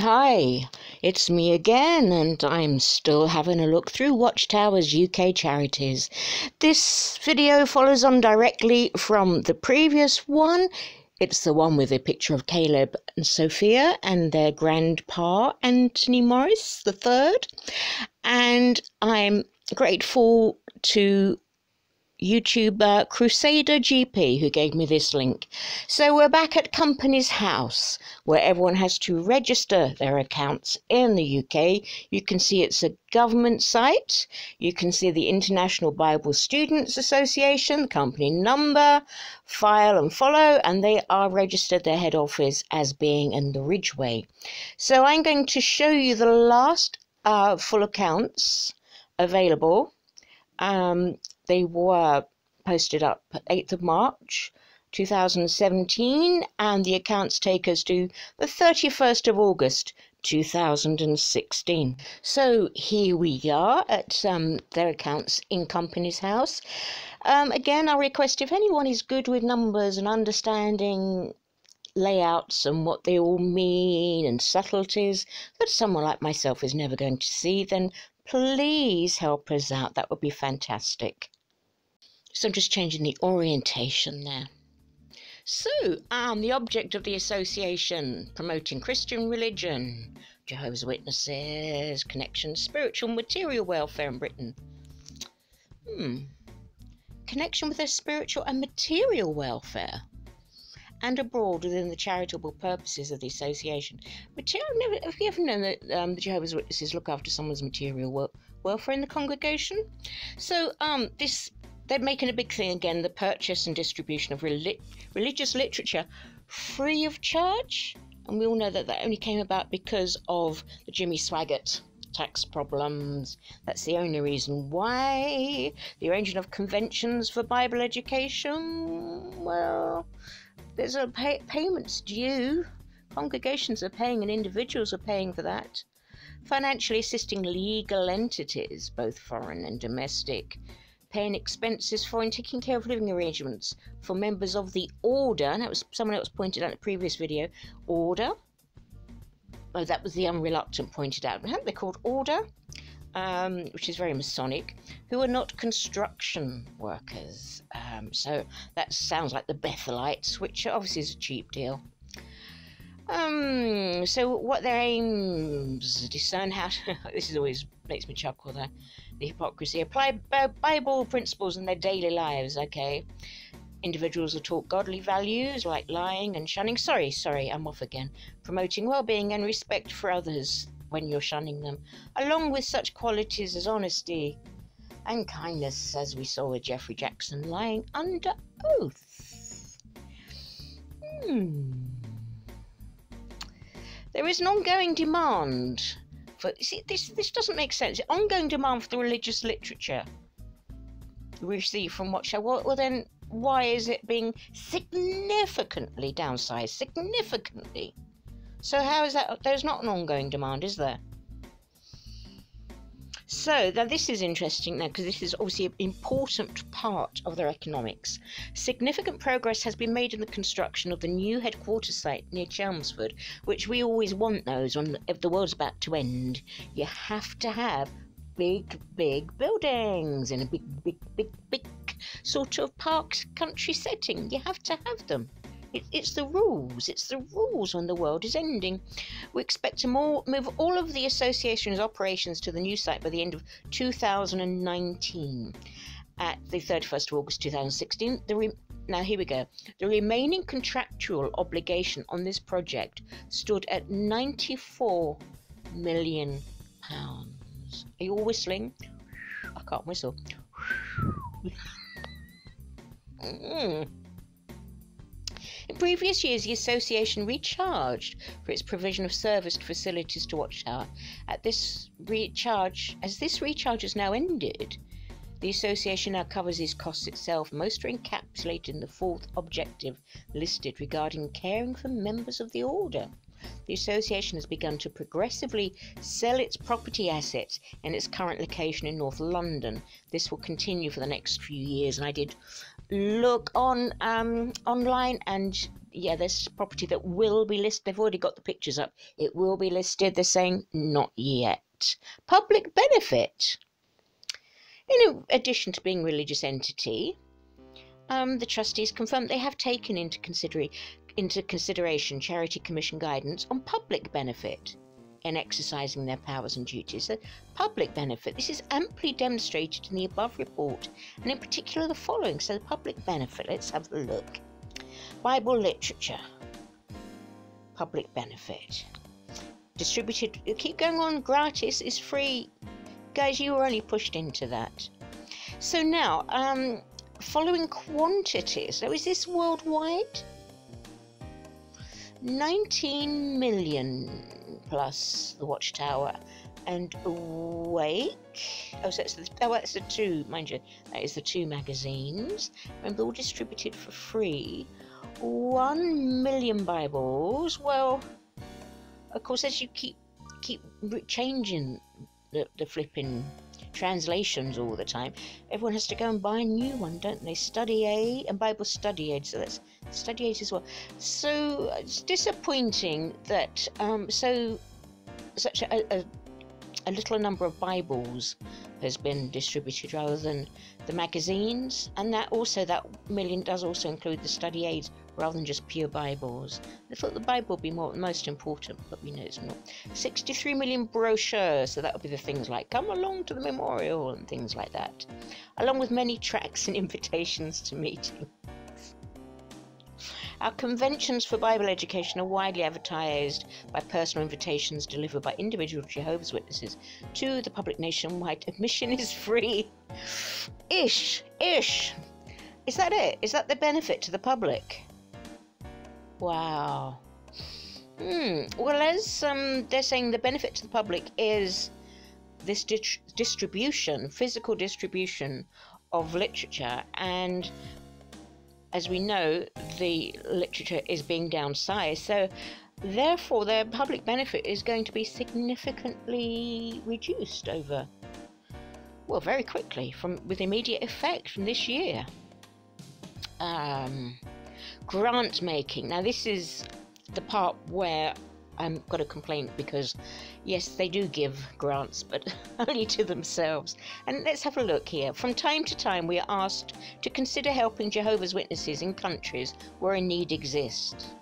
Hi, it's me again, and I'm still having a look through Watchtower's UK charities. This video follows on directly from the previous one. It's the one with a picture of Caleb and Sophia and their grandpa, Anthony Morris III. And I'm grateful to YouTuber Crusader GP who gave me this link. So we're back at Companies House, where everyone has to register their accounts in the UK. You can see it's a government site. You can see the International Bible Students Association, company number, file and follow, and they are registered, their head office, as being in the Ridgeway. So I'm going to show you the last full accounts available. They were posted up 8th of March 2017, and the accounts take us to the 31st of August 2016. So here we are at their accounts in Companies House. Again, I request if anyone is good with numbers and understanding layouts and what they all mean and subtleties that someone like myself is never going to see, then please help us out. That would be fantastic. So I'm just changing the orientation there. So, the object of the association: promoting Christian religion, Jehovah's Witnesses, connection, spiritual, material welfare in Britain. Connection with their spiritual and material welfare and abroad within the charitable purposes of the association. Have you ever known that the Jehovah's Witnesses look after someone's material welfare in the congregation? So they're making a big thing again, the purchase and distribution of religious literature free of charge. And we all know that that only came about because of the Jimmy Swaggart tax problems. That's the only reason why. The arranging of conventions for Bible education, well, there's a payments due. Congregations are paying and individuals are paying for that. Financially assisting legal entities, both foreign and domestic. Paying expenses for and taking care of living arrangements for members of the order. And that was someone else pointed out in the previous video. Order. Oh, that was the unreluctant pointed out. Haven't they called order? Which is very Masonic, who are not construction workers. So that sounds like the Bethelites, which obviously is a cheap deal. So what their aims: discern how to, this is always makes me chuckle there, the hypocrisy, apply Bible principles in their daily lives. Okay, individuals are taught godly values like lying and shunning. Sorry, I'm off again. Promoting well-being and respect for others when you're shunning them, along with such qualities as honesty and kindness, as we saw with Jeffrey Jackson lying under oath. There is an ongoing demand for, see, this doesn't make sense. Ongoing demand for the religious literature we receive from Watchtower. Well then, why is it being significantly downsized? Significantly. So how is that? There's not an ongoing demand, is there? So now this is interesting now, because this is obviously an important part of their economics. Significant progress has been made in the construction of the new headquarters site near Chelmsford, which we always want those if the world's about to end. You have to have big buildings in a big sort of park country setting. You have to have them. It's the rules. It's the rules when the world is ending. We expect to move all of the association's operations to the new site by the end of 2019. At the 31st of August 2016, now here we go. The remaining contractual obligation on this project stood at £94 million. Are you all whistling? I can't whistle. In previous years, the association recharged for its provision of serviced facilities to Watchtower. As this recharge has now ended, the association now covers these costs itself. Most are encapsulated in the fourth objective listed regarding caring for members of the order. The association has begun to progressively sell its property assets in its current location in North London. This will continue for the next few years, and I did look on online, and yeah, there's property that will be listed. They've already got the pictures up. It will be listed. They're saying not yet. Public benefit. In addition to being a religious entity, the trustees confirmed they have taken into consideration Charity Commission guidance on public benefit in exercising their powers and duties. So, public benefit, this is amply demonstrated in the above report, and in particular the following. So, the public benefit, let's have a look. Bible literature, public benefit. Distributed, keep going on, gratis, is free. Guys, you were only pushed into that. So now, following quantities. So is this worldwide? 19 million plus the Watchtower and Awake. Oh, so that's the two, mind you, that is the two magazines. Remember, all distributed for free. 1 million Bibles. Well, of course, as you keep changing the flipping translations all the time, everyone has to go and buy a new one, don't they? Study aid and Bible study aid, so that's study aid as well. So it's disappointing that such a little number of Bibles has been distributed rather than the magazines, and that million does also include the study aids rather than just pure Bibles. I thought the Bible would be most important, but we know it's not. 63 million brochures, so that would be the things like come along to the memorial and things like that, along with many tracts and invitations to meetings. Our conventions for Bible education are widely advertised by personal invitations delivered by individual Jehovah's Witnesses to the public nationwide. Admission is free. Ish. Is that it? Is that the benefit to the public? Wow. Well, as they're saying, the benefit to the public is this physical distribution of literature, and as we know, the literature is being downsized, so therefore their public benefit is going to be significantly reduced very quickly, with immediate effect from this year. Grant making. Now this is the part where I've got a complaint, because yes, they do give grants, but only to themselves. And let's have a look here. From time to time we are asked to consider helping Jehovah's Witnesses in countries where a need exists.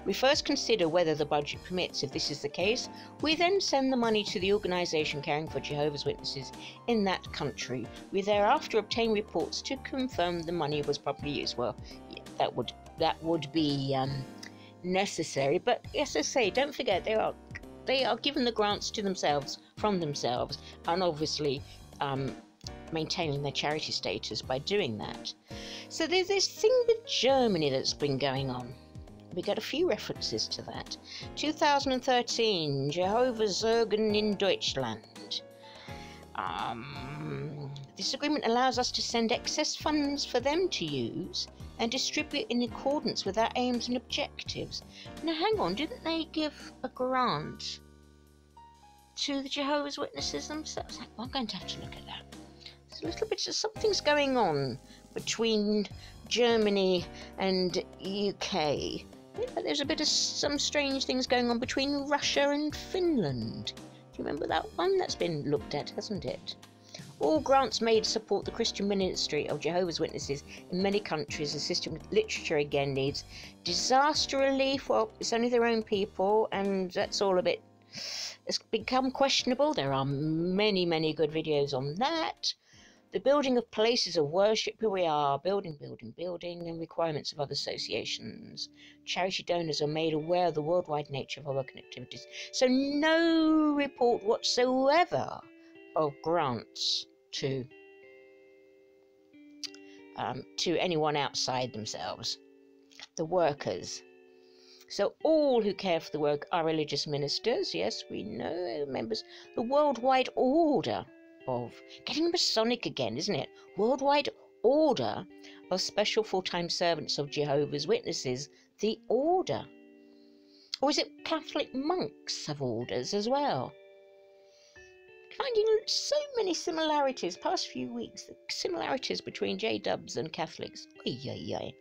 We first consider whether the budget permits. If this is the case, we then send the money to the organisation caring for Jehovah's Witnesses in that country. We thereafter obtain reports to confirm the money was properly used. Well, yeah, that would be necessary, but as I say, don't forget they are given the grants to themselves from themselves, and obviously maintaining their charity status by doing that. So there's this thing with Germany that's been going on. We got a few references to that. 2013, Jehovah's Zeugen in Deutschland. This agreement allows us to send excess funds for them to use and distribute in accordance with our aims and objectives. Now hang on, didn't they give a grant to the Jehovah's Witnesses themselves? I'm going to have to look at that. There's a little bit of something's going on between Germany and UK. But there's a bit of some strange things going on between Russia and Finland. Do you remember that one? That's been looked at, hasn't it? All grants made support the Christian ministry of Jehovah's Witnesses in many countries. Assisting with literature again needs disaster relief. Well, it's only their own people, and that's all a bit... It's become questionable. There are many good videos on that. The building of places of worship. Here we are, building, and requirements of other associations. Charity donors are made aware of the worldwide nature of our work and activities. So no report whatsoever of grants to anyone outside themselves, the workers. So all who care for the work are religious ministers. Yes, we know, members. The worldwide order of, getting Masonic again, isn't it? Worldwide order of special full-time servants of Jehovah's Witnesses, the order. Or is it Catholic monks have orders as well? Finding so many similarities past few weeks, the similarities between J-Dubs and Catholics. Oy.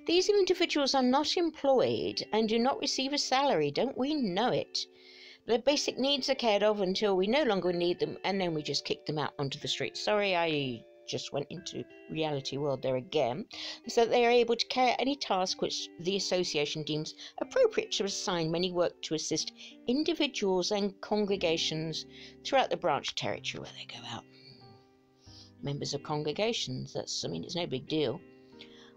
These individuals are not employed and do not receive a salary. Don't we know it? Their basic needs are cared of until we no longer need them, and then we just kick them out onto the street. Sorry, I just went into reality world there again. So that they are able to carry out any task which the association deems appropriate to assign when they work to assist individuals and congregations throughout the branch territory where they go out. Members of congregations, it's no big deal.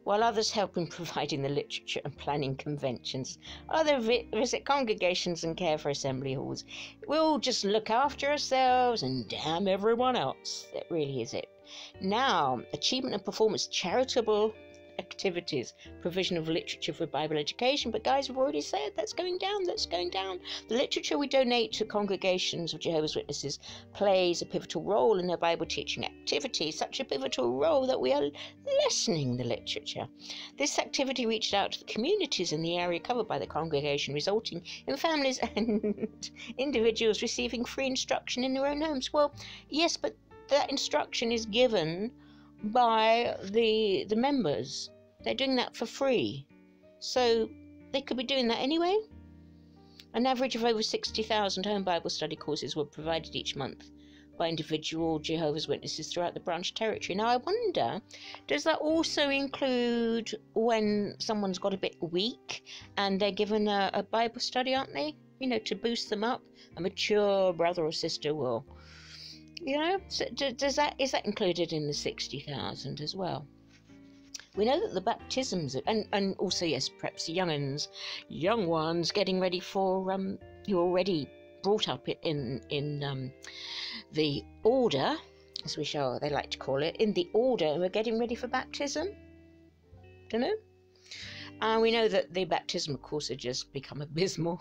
While others help in providing the literature and planning conventions, others visit congregations and care for assembly halls. We'll just look after ourselves and damn everyone else. That really is it. Now, achievement and performance, charitable activities, provision of literature for Bible education. But guys, we've already said that's going down. The literature we donate to congregations of Jehovah's Witnesses plays a pivotal role in their Bible teaching activity, such a pivotal role that we are lessening the literature. This activity reached out to the communities in the area covered by the congregation, resulting in families and individuals receiving free instruction in their own homes. Well, yes, but that instruction is given by the members. They're doing that for free, so they could be doing that anyway. An average of over 60,000 home Bible study courses were provided each month by individual Jehovah's Witnesses throughout the branch territory. Now I wonder, does that also include when someone's got a bit weak and they're given a Bible study, aren't they? To boost them up. A mature brother or sister will, so is that included in the 60,000 as well? We know that the baptisms, and also, yes, perhaps the young ones getting ready for, who are already brought up in the order, as they like to call it, in the order, we're getting ready for baptism. Don't know. And we know that the baptism course had just become abysmal.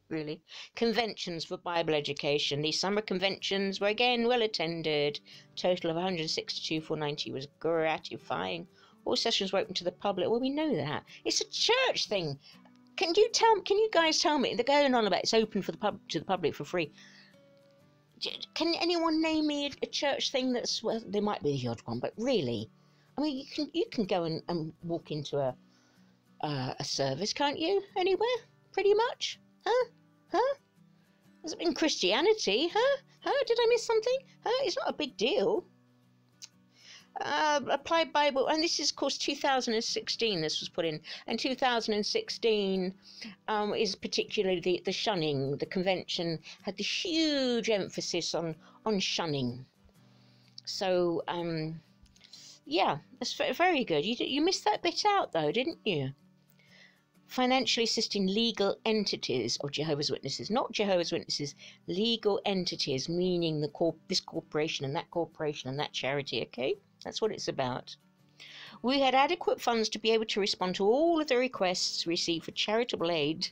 Really. Conventions for Bible education. These summer conventions were again well attended. Total of 162 for 90 was gratifying. All sessions were open to the public. Well, we know that. It's a church thing. Can you guys tell me? They're going on about it's open to the public for free. Can anyone name me a church thing that's, well, there might be the odd one, but really, you can go and walk into a service, can't you? Anywhere, pretty much. Huh? In Christianity? Huh? Did I miss something? It's not a big deal. Applied Bible, and this is, of course, 2016 this was put in, and 2016 is particularly the shunning. The convention had the huge emphasis on shunning. So, yeah, that's very good. You missed that bit out, though, didn't you? Financially assisting legal entities of Jehovah's Witnesses, not Jehovah's Witnesses, legal entities, meaning this corporation and that charity, okay? That's what it's about. We had adequate funds to be able to respond to all of the requests received for charitable aid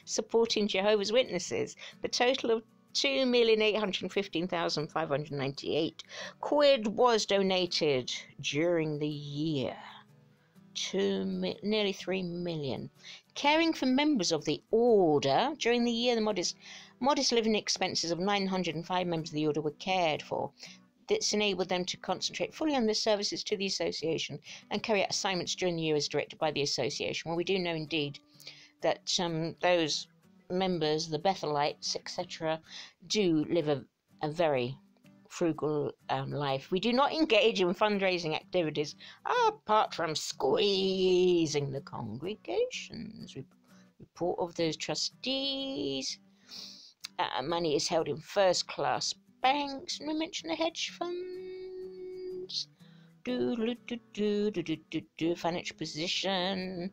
supporting Jehovah's Witnesses. The total of £2,815,598 quid was donated during the year. Nearly 3 million. Caring for members of the order. During the year, the modest living expenses of 905 members of the order were cared for. This enabled them to concentrate fully on their services to the association and carry out assignments during the year as directed by the association. Well, we do know indeed that those members, the Bethelites, etc., do live a very frugal life. We do not engage in fundraising activities apart from squeezing the congregations. Report of those trustees. Money is held in first-class banks. And we mention the hedge funds. Financial position.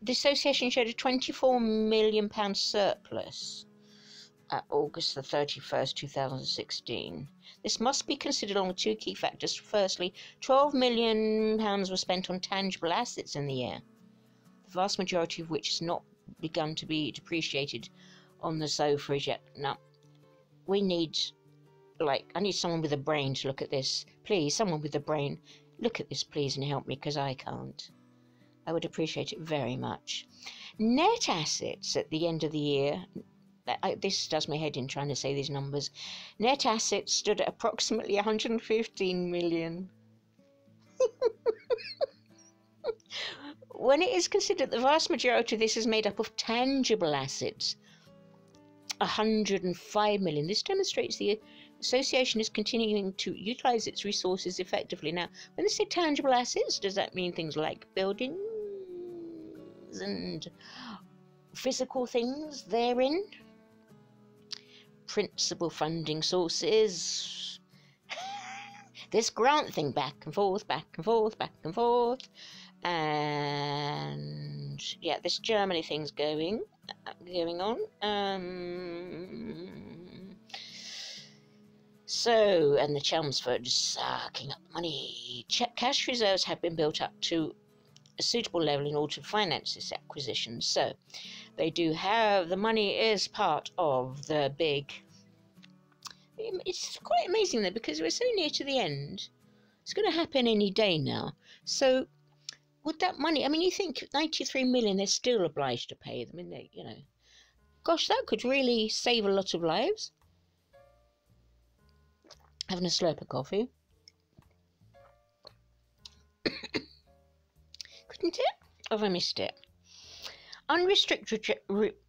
The association showed a £24 million surplus at August the 31st, 2016. This must be considered along with two key factors. Firstly, £12 million were spent on tangible assets in the year, the vast majority of which has not begun to be depreciated on the suffrage yet. Now, I need someone with a brain to look at this. Please, someone with a brain, look at this, please, and help me, because I can't. I would appreciate it very much. Net assets at the end of the year, this does my head in trying to say these numbers. Net assets stood at approximately 115 million. when it is considered the vast majority of this is made up of tangible assets, 105 million. This demonstrates the association is continuing to utilize its resources effectively. Now, when they say tangible assets, does that mean things like buildings and physical things therein? Principal funding sources. This grant thing, back and forth, back and forth, back and forth. And yeah, this Germany thing's going on. So, and the Chelmsford sucking up money. Cash reserves have been built up to a suitable level in order to finance this acquisition. So, they do have, the money is part of the big. It's quite amazing though, because we're so near to the end. It's going to happen any day now. So, would that money, I mean, you think 93 million, they're still obliged to pay them, isn't it? You know, gosh, that could really save a lot of lives. Having a slurp of coffee. Couldn't it? Have I missed it? Unrestricted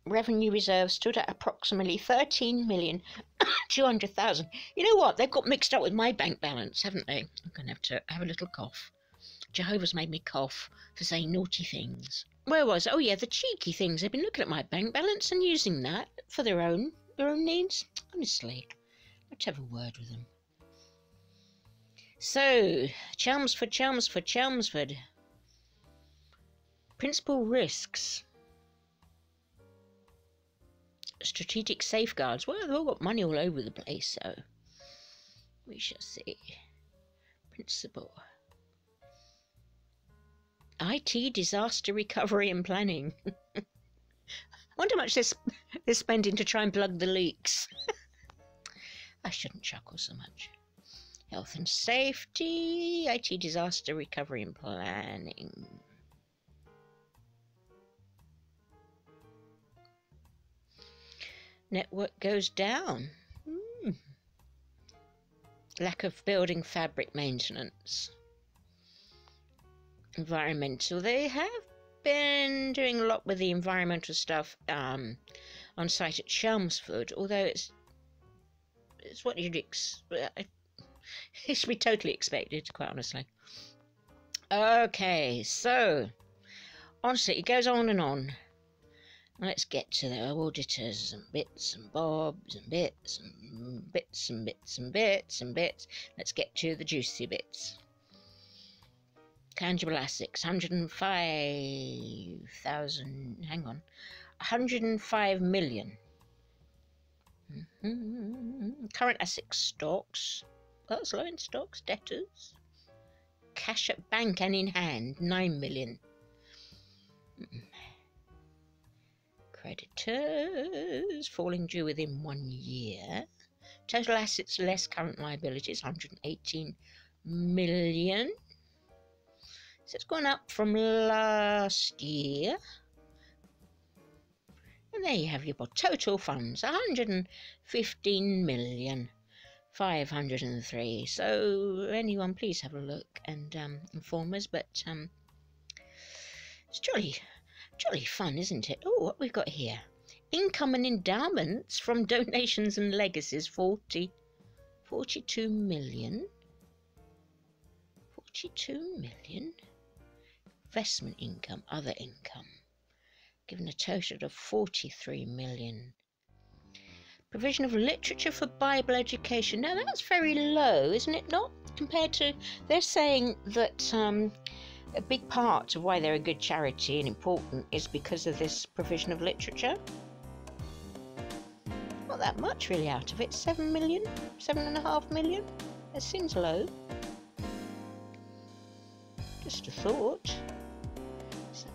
revenue reserves stood at approximately 13,200,000. You know what? They've got mixed up with my bank balance, haven't they? I'm going to have to have a little cough. Jehovah's made me cough for saying naughty things. Where was it? Oh yeah, the cheeky things. They've been looking at my bank balance and using that for their own needs. Honestly, let's have a word with them. So, Chelmsford. Principal risks. Strategic safeguards. Well, they've all got money all over the place, so we shall see. Principal. IT, disaster recovery and planning. I wonder how much they're spending to try and plug the leaks. I shouldn't chuckle so much. Health and safety, IT, disaster recovery and planning. Network goes down. Lack of building fabric maintenance. Environmental. They have been doing a lot with the environmental stuff on site at Chelmsford, although it's what you'd it's to be totally expected, quite honestly. Okay, so honestly, it goes on and on. Let's get to the auditors and bits and bobs and bits and bits and bits and bits and bits. Let's get to the juicy bits. Tangible assets, 105,000. Hang on, 105 million. Current assets, stocks. That's low in stocks. Debtors. Cash at bank and in hand, 9 million. Creditors falling due within 1 year. Total assets less current liabilities, 118 million. So it's gone up from last year. And there you have your total funds, 115,503. So anyone, please have a look and inform us. But it's jolly fun, isn't it? Oh, what we've got here. Income and endowments from donations and legacies, 42 million. 42 million. Investment income, other income, given a total of 43 million. Provision of literature for Bible education. Now that's very low, isn't it not? Compared to, they're saying that a big part of why they're a good charity and important is because of this provision of literature. Not that much really out of it. 7 million, 7.5 million. That seems low. Just a thought. So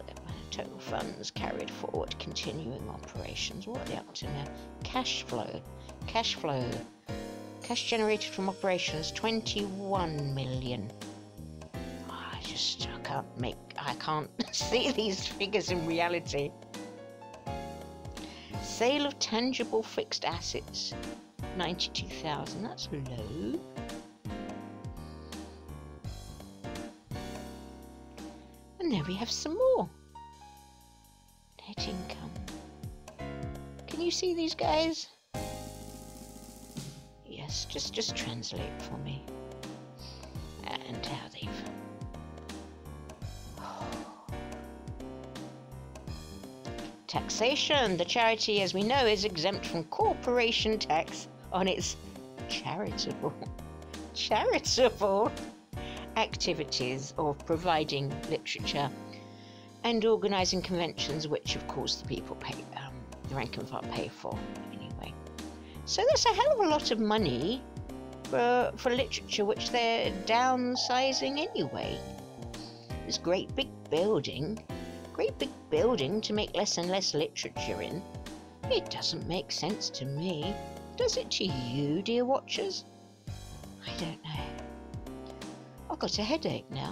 total funds carried forward, continuing operations. What are they up to now? Cash flow. Cash generated from operations, 21 million. I can't see these figures in reality. Sale of tangible fixed assets, 92,000. That's low. And there we have some more. Net income. Can you see these guys? Yes, just translate for me. And how they've... Taxation. The charity, as we know, is exempt from corporation tax on its charitable activities of providing literature and organising conventions, which of course the people pay, the rank and file pay for anyway. So that's a hell of a lot of money for literature, which they're downsizing anyway. This great big building to make less and less literature in. It doesn't make sense to me. Does it to you, dear watchers? I don't know. I've got a headache now.